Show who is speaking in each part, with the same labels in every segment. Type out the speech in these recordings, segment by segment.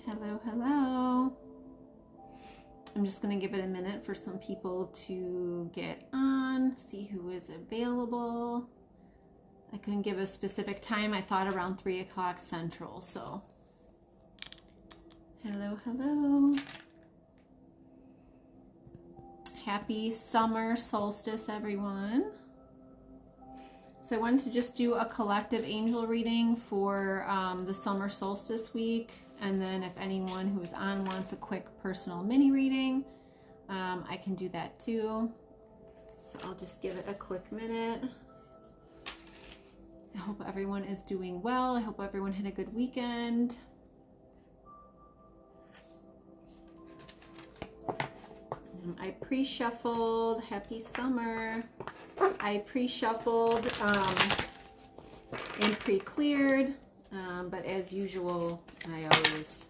Speaker 1: Hello, hello. I'm just going to give it a minute for some people to get on, see who is available. I couldn't give a specific time. I thought around 3 o'clock Central, so. Hello, hello. Happy summer solstice, everyone. So I wanted to just do a collective angel reading for the summer solstice week. And then if anyone who is on wants a quick personal mini reading, I can do that too. So I'll just give it a quick minute. I hope everyone is doing well. I hope everyone had a good weekend. I pre-shuffled. Happy summer. I pre-shuffled and pre-cleared. But as usual, I always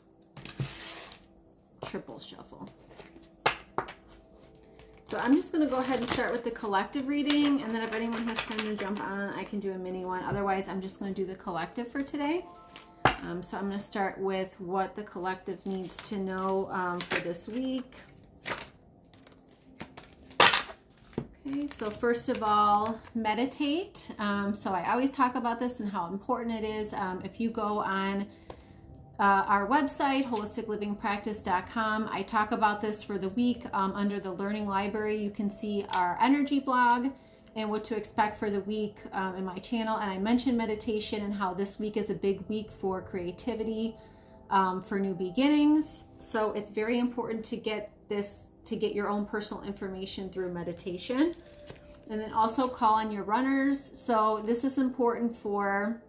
Speaker 1: triple shuffle. So I'm just going to go ahead and start with the collective reading, and then if anyone has time to jump on, I can do a mini one. Otherwise, I'm just going to do the collective for today. So I'm going to start with what the collective needs to know for this week. Okay, so first of all, meditate. So I always talk about this and how important it is. If you go on our website, holisticlivingpractice.com, I talk about this for the week. Under the learning library, you can see our energy blog and what to expect for the week in my channel. And I mentioned meditation and how this week is a big week for creativity, for new beginnings. So it's very important to get your own personal information through meditation. And then also call on your runners. So this is important for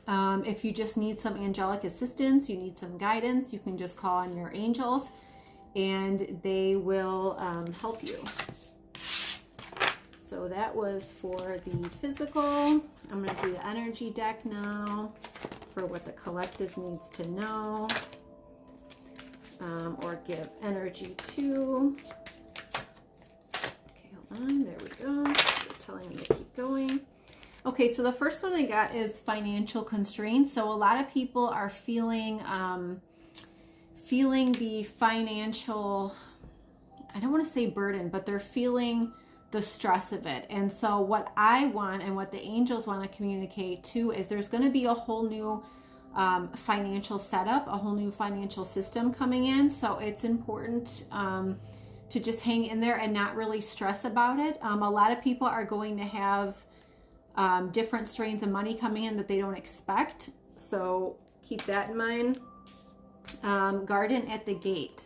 Speaker 1: if you just need some angelic assistance, you need some guidance, you can just call on your angels and they will help you. So that was for the physical. I'm going to do the energy deck now for what the collective needs to know. Or give energy to. Okay, hold on. There we go. They're telling me to keep going. Okay, so the first one I got is financial constraints. So a lot of people are feeling the financial, I don't want to say burden, but they're feeling the stress of it. And so what I want and what the angels want to communicate too is there's going to be a whole new financial setup, a whole new financial system coming in. So it's important to just hang in there and not really stress about it. A lot of people are going to have different strains of money coming in that they don't expect. So keep that in mind. Garden at the gate.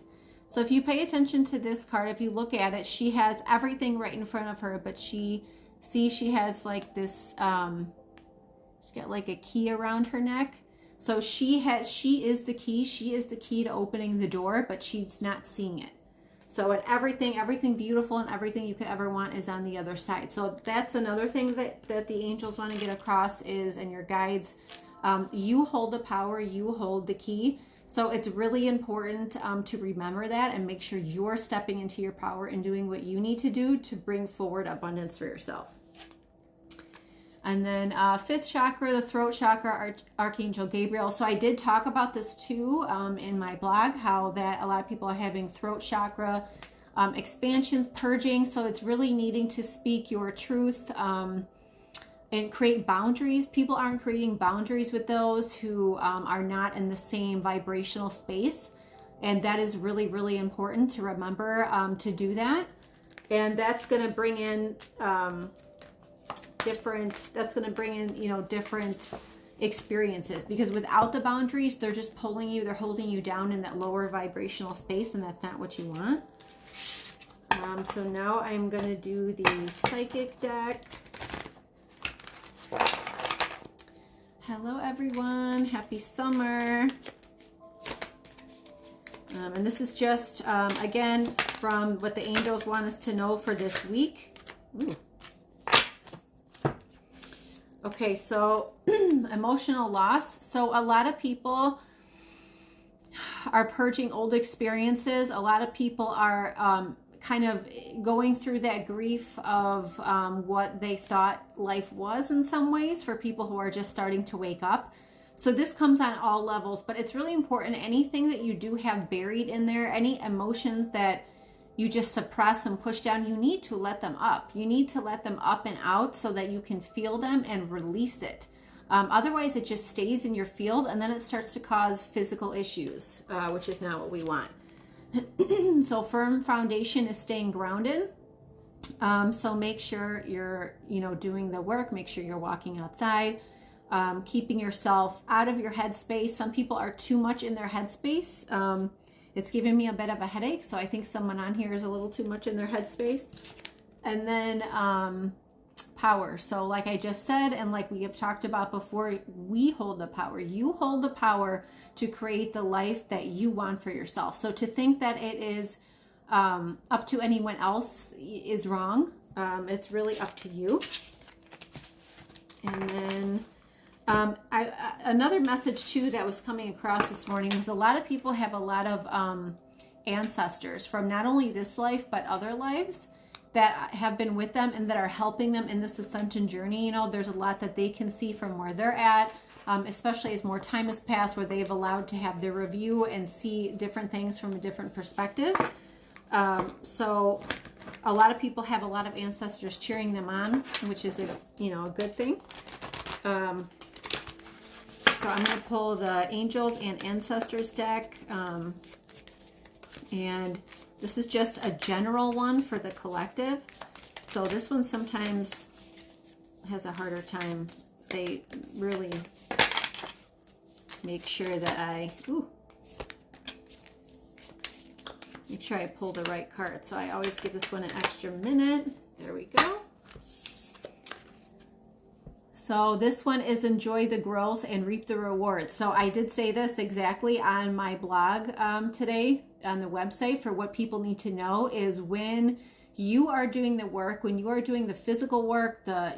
Speaker 1: So if you pay attention to this card, if you look at it, she has everything right in front of her, but she has like this, she's got like a key around her neck. So she is the key. She is the key to opening the door, but she's not seeing it. So everything beautiful and everything you could ever want is on the other side. So that's another thing that the angels want to get across is, and your guides, you hold the power, you hold the key. So it's really important to remember that and make sure you're stepping into your power and doing what you need to do to bring forward abundance for yourself. And then fifth chakra, the throat chakra, Archangel Gabriel. So I did talk about this too in my blog, how that a lot of people are having throat chakra expansions, purging. So it's really needing to speak your truth and create boundaries. People aren't creating boundaries with those who are not in the same vibrational space. And that is really, really important to remember to do that. And that's going to bring in... different experiences, because without the boundaries, they're just pulling you, they're holding you down in that lower vibrational space, and that's not what you want. So now I'm going to do the psychic deck. Hello everyone, happy summer. And this is just again from what the angels want us to know for this week. Ooh. Okay, so emotional loss. So a lot of people are purging old experiences. A lot of people are kind of going through that grief of what they thought life was in some ways, for people who are just starting to wake up. So this comes on all levels, but it's really important. Anything that you do have buried in there, any emotions that you just suppress and push down, you need to let them up. You need to let them up and out so that you can feel them and release it. Otherwise, it just stays in your field, and then it starts to cause physical issues, which is not what we want. So firm foundation is staying grounded. So make sure you're, doing the work. Make sure you're walking outside, keeping yourself out of your headspace. Some people are too much in their headspace. It's giving me a bit of a headache, so I think someone on here is a little too much in their headspace. And then power. So like I just said, and like we have talked about before, we hold the power. You hold the power to create the life that you want for yourself. So to think that it is up to anyone else is wrong. It's really up to you. And then another message too that was coming across this morning was a lot of people have a lot of ancestors from not only this life but other lives that have been with them and that are helping them in this ascension journey. There's a lot that they can see from where they're at, especially as more time has passed, where they've allowed to have their review and see different things from a different perspective. So a lot of people have a lot of ancestors cheering them on, which is a good thing. So I'm going to pull the Angels and Ancestors deck. And this is just a general one for the collective. So this one sometimes has a harder time. They really make sure that make sure I pull the right card. So I always give this one an extra minute. There we go. So this one is enjoy the growth and reap the rewards. So I did say this exactly on my blog today on the website. For what people need to know is when you are doing the work, when you are doing the physical work, the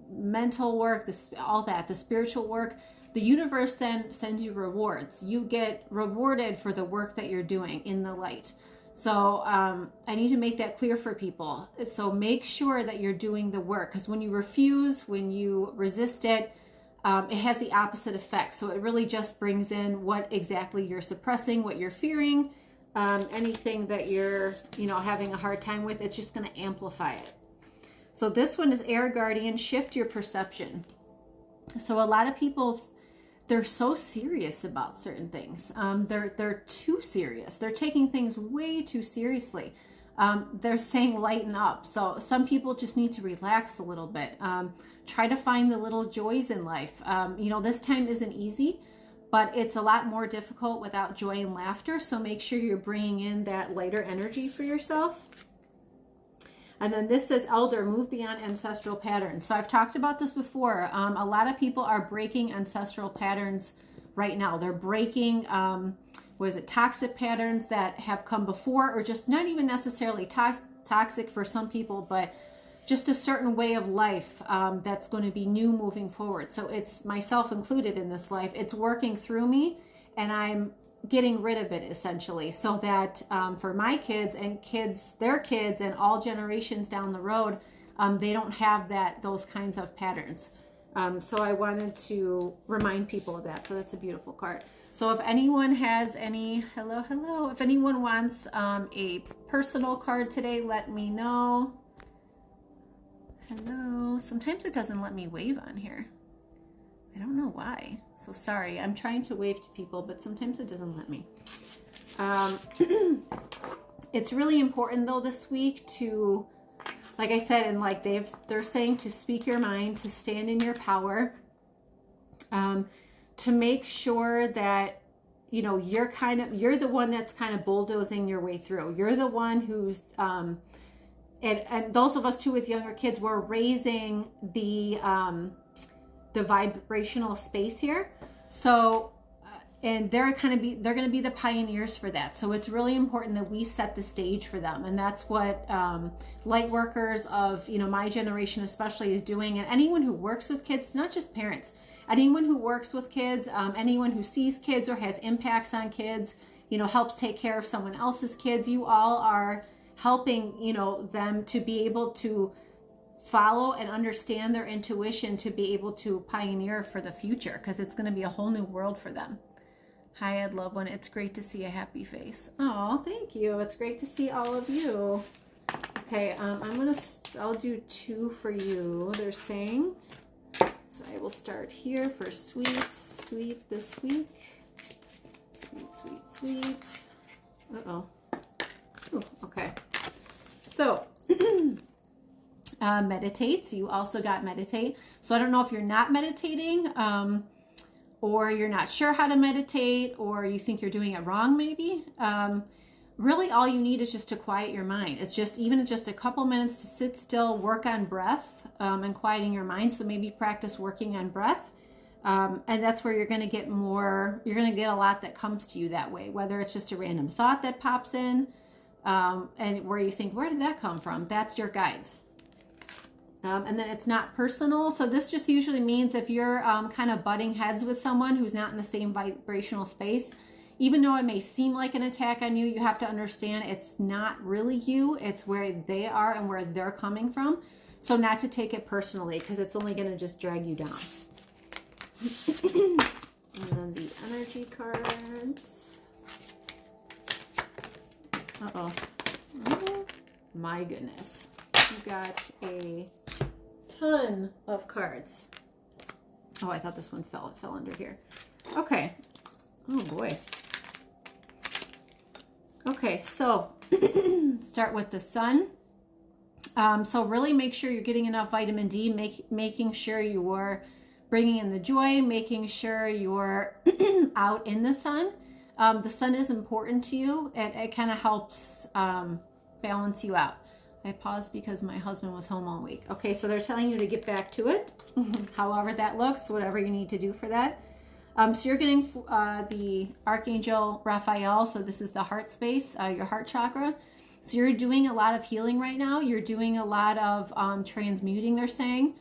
Speaker 1: mental work, all that, the spiritual work, the universe then sends you rewards. You get rewarded for the work that you're doing in the light. So I need to make that clear for people. So make sure that you're doing the work, because when you refuse, when you resist it, it has the opposite effect. So it really just brings in what exactly you're suppressing, what you're fearing, anything that you're, having a hard time with, it's just going to amplify it. So this one is Air Guardian, shift your perception. So a lot of people, they're so serious about certain things. They're too serious. They're taking things way too seriously. They're saying lighten up. So some people just need to relax a little bit. Try to find the little joys in life. This time isn't easy, but it's a lot more difficult without joy and laughter. So make sure you're bringing in that lighter energy for yourself. And then this says Elder, move beyond ancestral patterns. So I've talked about this before. A lot of people are breaking ancestral patterns right now. They're breaking, toxic patterns that have come before, or just not even necessarily toxic for some people, but just a certain way of life that's going to be new moving forward. So it's myself included in this life. It's working through me, and I'm getting rid of it essentially, so that for my kids and their kids and all generations down the road, they don't have those kinds of patterns. So I wanted to remind people of that. So that's a beautiful card. So if anyone has any, hello, if anyone wants a personal card today, let me know. Hello. Sometimes it doesn't let me wave on here. I don't know why. So sorry. I'm trying to wave to people, but sometimes it doesn't let me. It's really important though this week to, like I said, and like they're saying, to speak your mind, to stand in your power, to make sure that you're the one that's kind of bulldozing your way through. You're the one who's and those of us too with younger kids, we're raising the vibrational space here. So and they're going to be the pioneers for that. So it's really important that we set the stage for them, and that's what light workers of my generation especially is doing. And anyone who works with kids, not just parents, anyone who works with kids, anyone who sees kids or has impacts on kids, helps take care of someone else's kids, you all are helping them to be able to follow and understand their intuition to be able to pioneer for the future, because it's going to be a whole new world for them. Hi, Ed, loved one. It's great to see a happy face. Oh, thank you. It's great to see all of you. Okay, I'll do 2 for you. They're saying, so I will start here for sweet this week. Sweet. Uh-oh. Ooh, okay. So, meditate. So you also got meditate. So I don't know if you're not meditating, or you're not sure how to meditate, or you think you're doing it wrong maybe. Really all you need is just to quiet your mind. It's just even just a couple minutes to sit still, work on breath, and quieting your mind. So maybe practice working on breath. And that's where you're going to get more, you're going to get a lot that comes to you that way, whether it's just a random thought that pops in, and where you think, where did that come from? That's your guides. And then it's not personal. So this just usually means if you're kind of butting heads with someone who's not in the same vibrational space, even though it may seem like an attack on you, you have to understand it's not really you. It's where they are and where they're coming from. So not to take it personally, because it's only going to just drag you down. And then the energy cards. Uh-oh. Oh, my goodness. You got a ton of cards. Oh, I thought this one fell. It fell under here. Okay. Oh, boy. Okay, so start with the sun. So really make sure you're getting enough vitamin D, making sure you are bringing in the joy, making sure you're out in the sun. The sun is important to you. It kind of helps balance you out. I paused because my husband was home all week. Okay, so they're telling you to get back to it, however that looks, whatever you need to do for that. So you're getting the Archangel Raphael. So this is the heart space, your heart chakra. So you're doing a lot of healing right now. You're doing a lot of transmuting, they're saying.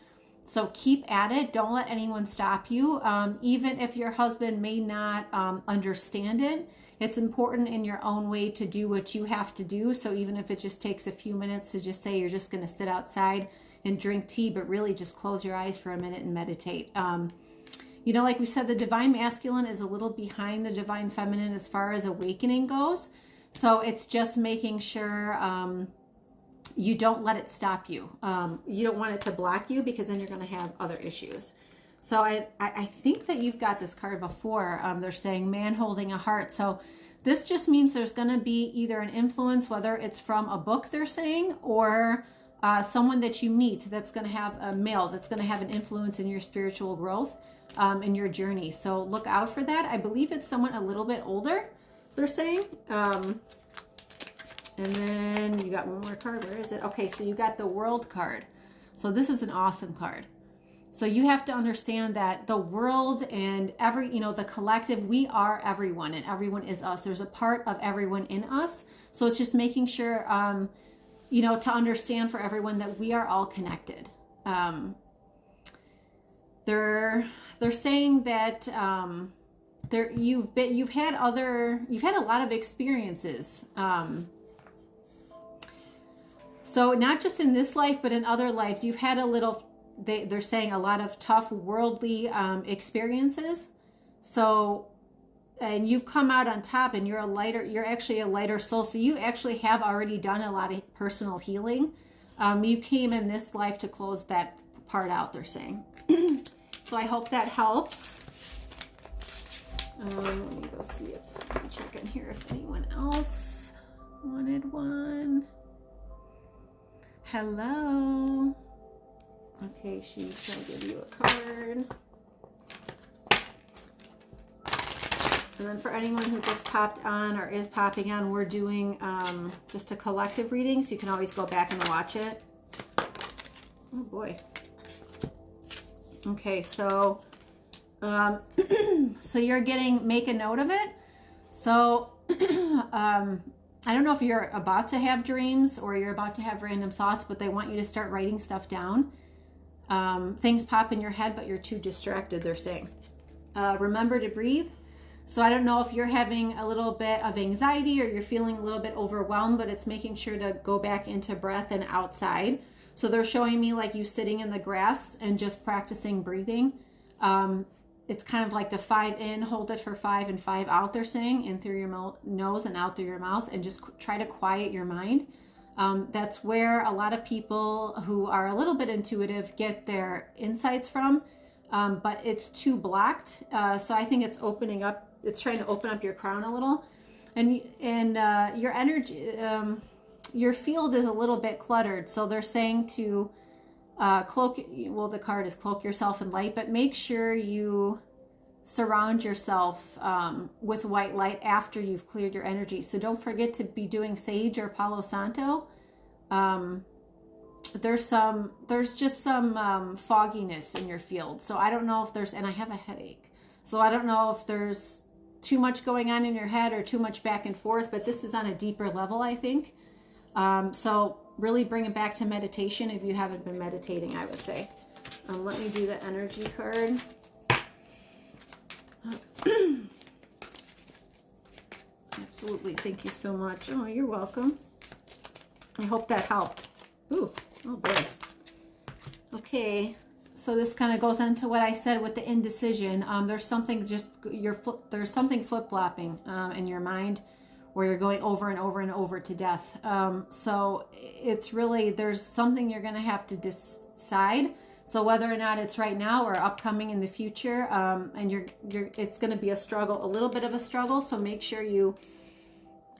Speaker 1: So keep at it. Don't let anyone stop you. Even if your husband may not understand it, it's important in your own way to do what you have to do. So even if it just takes a few minutes to just say you're just going to sit outside and drink tea, but really just close your eyes for a minute and meditate. You know, like we said, the divine masculine is a little behind the divine feminine as far as awakening goes. So it's just making sure you don't let it stop you. You don't want it to block you, because then you're going to have other issues. So I think that you've got this card before. They're saying man holding a heart. So this just means there's going to be either an influence, whether it's from a book they're saying, or someone that you meet that's going to have a male, that's going to have an influence in your spiritual growth, in your journey. So look out for that. I believe it's someone a little bit older, they're saying. And then you got one more card. Where is it? Okay, so you got the World card. So this is an awesome card. So you have to understand that the world and the collective, we are everyone, and everyone is us. There's a part of everyone in us. So it's just making sure, to understand for everyone that we are all connected. They're saying that you've had a lot of experiences. So not just in this life, but in other lives, you've had they're saying a lot of tough worldly experiences. So, and you've come out on top, and you're actually a lighter soul. So you actually have already done a lot of personal healing. You came in this life to close that part out, they're saying. So I hope that helps. Let me go see let me check in here if anyone else wanted one. Hello. Okay, she's going to give you a card. And then for anyone who just popped on or is popping on, we're doing just a collective reading, so you can always go back and watch it. Oh boy. Okay, so so you're make a note of it. So I don't know if you're about to have dreams or you're about to have random thoughts, but they want you to start writing stuff down. Things pop in your head, but you're too distracted, they're saying. Remember to breathe. So I don't know if you're having a little bit of anxiety or you're feeling a little bit overwhelmed, but it's making sure to go back into breath and outside. So they're showing me like you sitting in the grass and just practicing breathing. It's kind of like the 5 in, hold it for 5 and 5 out, they're saying, in through your nose and out through your mouth, and just try to quiet your mind. That's where a lot of people who are a little bit intuitive get their insights from, but it's too blocked. So I think it's opening up, it's trying to open up your crown a little. And your energy, your field is a little bit cluttered. So they're saying to cloak, well, the card is cloak yourself in light, but make sure you surround yourself with white light after you've cleared your energy. So don't forget to be doing sage or Palo Santo. There's just some fogginess in your field. So I don't know if there's, and I have a headache. So I don't know if there's too much going on in your head or too much back and forth, but this is on a deeper level, I think. So really bring it back to meditation if you haven't been meditating, I would say. Let me do the energy card. Absolutely. Thank you so much. Oh, you're welcome. I hope that helped. Ooh, oh boy. Okay. So this kind of goes into what I said with the indecision. There's something just there's something flip-flopping in your mind where you're going over and over and over to death. So it's really, there's something you're going to have to decide. So whether or not it's right now or upcoming in the future, and it's going to be a struggle, a little bit of a struggle. So make sure you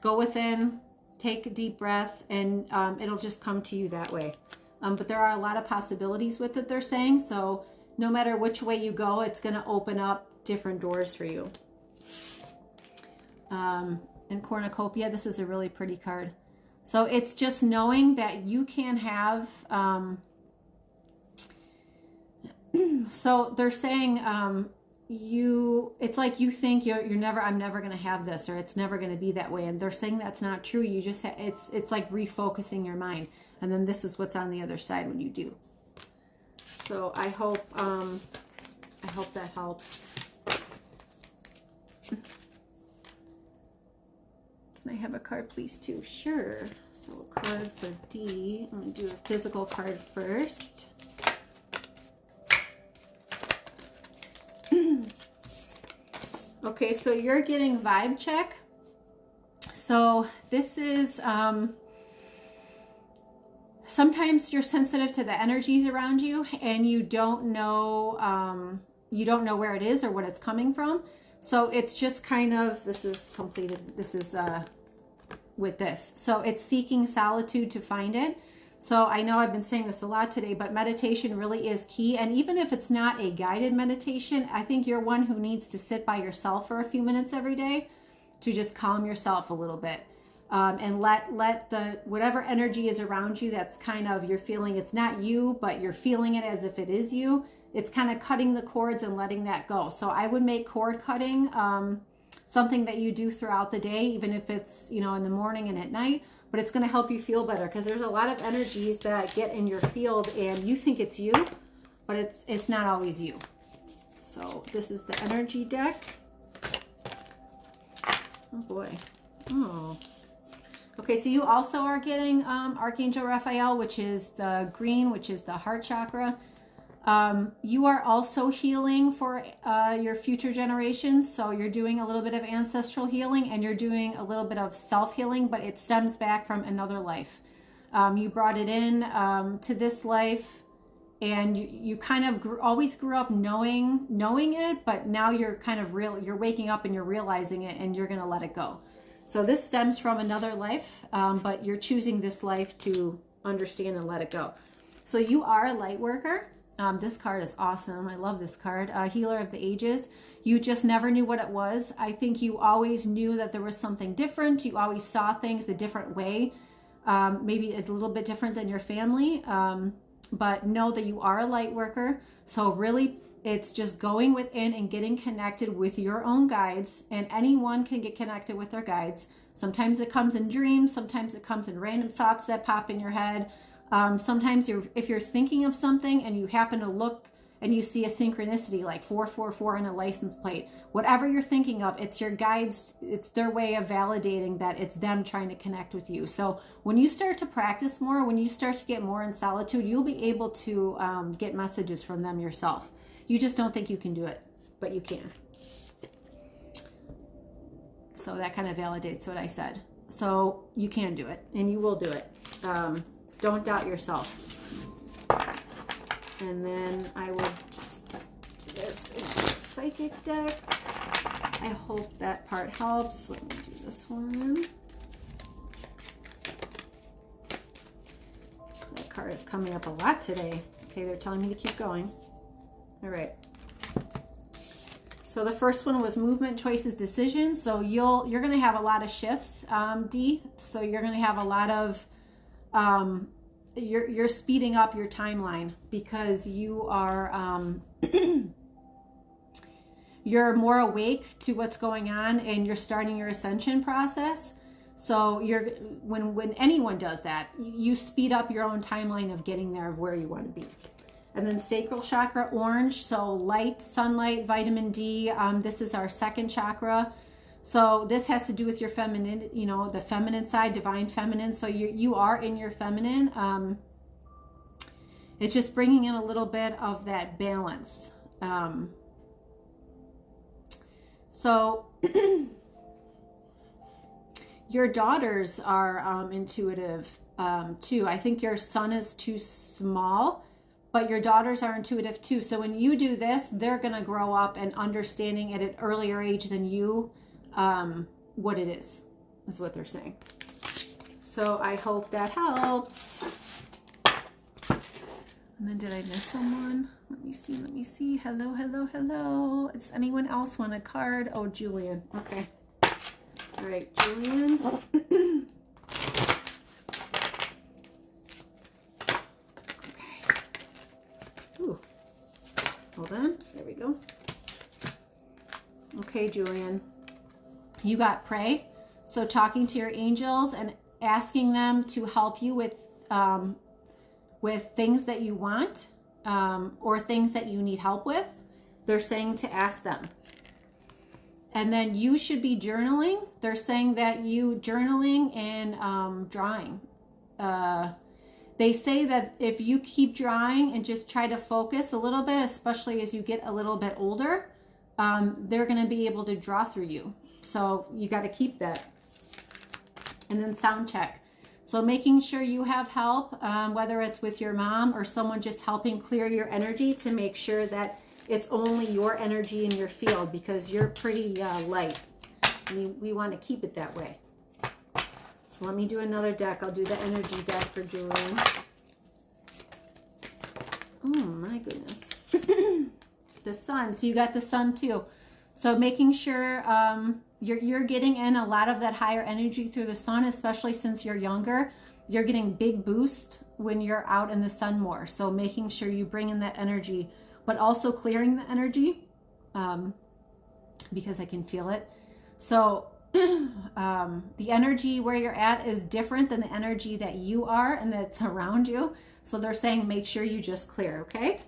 Speaker 1: go within, take a deep breath, and it'll just come to you that way. But there are a lot of possibilities with it, they're saying. So no matter which way you go, it's going to open up different doors for you. And Cornucopia, this is a really pretty card. So it's just knowing that you can have, so they're saying, it's like you think I'm never going to have this, or it's never going to be that way. And they're saying that's not true. You just, it's like refocusing your mind. And then this is what's on the other side when you do. So I hope that helps. Can I have a card, please, too? Sure. So a card for D. I'm going to do a physical card first. Okay, so you're getting vibe check. So this is, sometimes you're sensitive to the energies around you and you don't know where it is or what it's coming from. So it's just kind of, this is completed. This is with this. So it's seeking solitude to find it. So I know I've been saying this a lot today, but meditation really is key. And even if it's not a guided meditation, I think you're one who needs to sit by yourself for a few minutes every day to just calm yourself a little bit. And let the whatever energy is around you that's kind of, you're feeling it's not you, but you're feeling it as if it is you. It's kind of cutting the cords and letting that go. So I would make cord cutting something that you do throughout the day, even if it's, in the morning and at night, but it's going to help you feel better because there's a lot of energies that get in your field and you think it's you, but it's not always you. So this is the energy deck. Oh boy. Oh. Okay, so you also are getting Archangel Raphael, which is the green, which is the heart chakra. You are also healing for your future generations. So you're doing a little bit of ancestral healing and you're doing a little bit of self-healing, but it stems back from another life. You brought it in to this life and you kind of always grew up knowing it, but now you're kind of you're waking up and you're realizing it and you're going to let it go. So this stems from another life, but you're choosing this life to understand and let it go. So you are a light worker. This card is awesome. I love this card. Healer of the Ages. You just never knew what it was. I think you always knew that there was something different. You always saw things a different way, maybe a little bit different than your family, but know that you are a light worker. So really, it's just going within and getting connected with your own guides, and anyone can get connected with their guides. Sometimes it comes in dreams. Sometimes it comes in random thoughts that pop in your head. Sometimes if you're thinking of something and you happen to look and you see a synchronicity like 444 on a license plate, whatever you're thinking of, it's your guides, it's their way of validating that it's them trying to connect with you. So when you start to practice more, when you start to get more in solitude, you'll be able to get messages from them yourself. You just don't think you can do it, but you can. So that kind of validates what I said. So you can do it, and you will do it. Don't doubt yourself. And then I will just do this into the psychic deck. I hope that part helps. Let me do this one. That card is coming up a lot today. Okay, they're telling me to keep going. All right. So the first one was movement, choices, decisions. So you're going to have a lot of shifts, D. So you're going to have a lot of you're speeding up your timeline because you are you're more awake to what's going on, and you're starting your ascension process. So when anyone does that, you speed up your own timeline of getting there, of where you want to be. And then sacral chakra, orange, so light, sunlight, vitamin D. This is our second chakra. So this has to do with your feminine, you know, the feminine side, divine feminine. So you are in your feminine. It's just bringing in a little bit of that balance. So your daughters are intuitive too. I think your son is too small, but your daughters are intuitive too. So when you do this, they're going to grow up and understanding at an earlier age than you what it is what they're saying. So I hope that helps. And then did I miss someone? Let me see. Hello, hello, hello. Does anyone else want a card? Oh, Julian. Okay. All right, Julian. Ooh. Hold on. There we go. Okay, Julian. You got pray. So talking to your angels and asking them to help you with things that you want or things that you need help with. They're saying to ask them. And then you should be journaling. They're saying that you journaling and drawing. They say that if you keep drawing and just try to focus a little bit, especially as you get a little bit older, they're going to be able to draw through you. So you got to keep that. And then sound check. So making sure you have help, whether it's with your mom or someone just helping clear your energy to make sure that it's only your energy in your field, because you're pretty light. We want to keep it that way. So let me do another deck. I'll do the energy deck for Julian. Oh my goodness. The sun. So you got the sun too. So making sure you're getting in a lot of that higher energy through the sun, especially since you're younger. You're getting big boost when you're out in the sun more. So making sure you bring in that energy, but also clearing the energy because I can feel it. So the energy where you're at is different than the energy that you are and that's around you. So they're saying make sure you just clear, okay?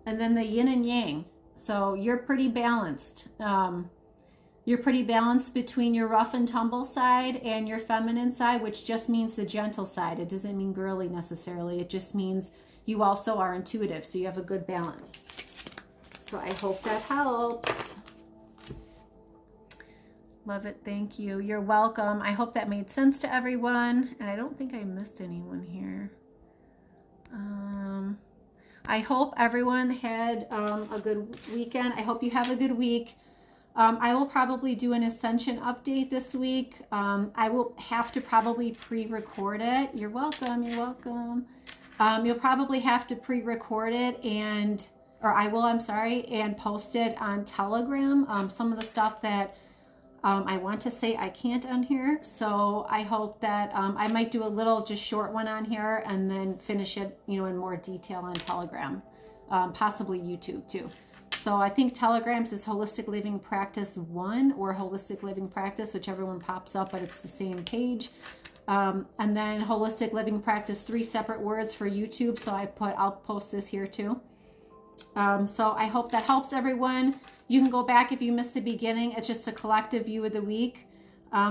Speaker 1: And then the yin and yang. So you're pretty balanced. You're pretty balanced between your rough and tumble side and your feminine side, which just means the gentle side. It doesn't mean girly necessarily. It just means you also are intuitive. So you have a good balance. So I hope that helps. Love it. Thank you. You're welcome. I hope that made sense to everyone. And I don't think I missed anyone here. I hope everyone had a good weekend. I hope you have a good week. I will probably do an Ascension update this week. I will have to probably pre-record it. You're welcome. You're welcome. You'll probably have to pre-record it and post it on Telegram. Some of the stuff that I want to say I can't on here. So I hope that I might do a little just short one on here and then finish it, in more detail on Telegram, possibly YouTube too. So I think Telegram's is Holistic Living Practice 1 or Holistic Living Practice, whichever one pops up, but it's the same page. And then Holistic Living Practice, 3 separate words for YouTube. So I'll post this here too. So I hope that helps everyone. You can go back if you missed the beginning. It's just a collective view of the week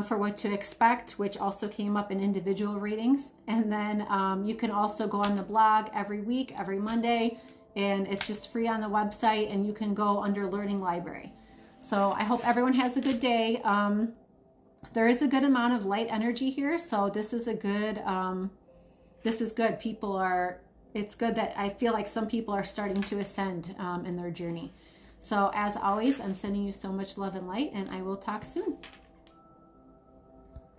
Speaker 1: for what to expect, which also came up in individual readings. And then you can also go on the blog every week, every Monday, and it's just free on the website, and you can go under Learning Library. So I hope everyone has a good day. There is a good amount of light energy here, so this is a good, this is good. People are, it's good that I feel like some people are starting to ascend in their journey. So as always, I'm sending you so much love and light, and I will talk soon.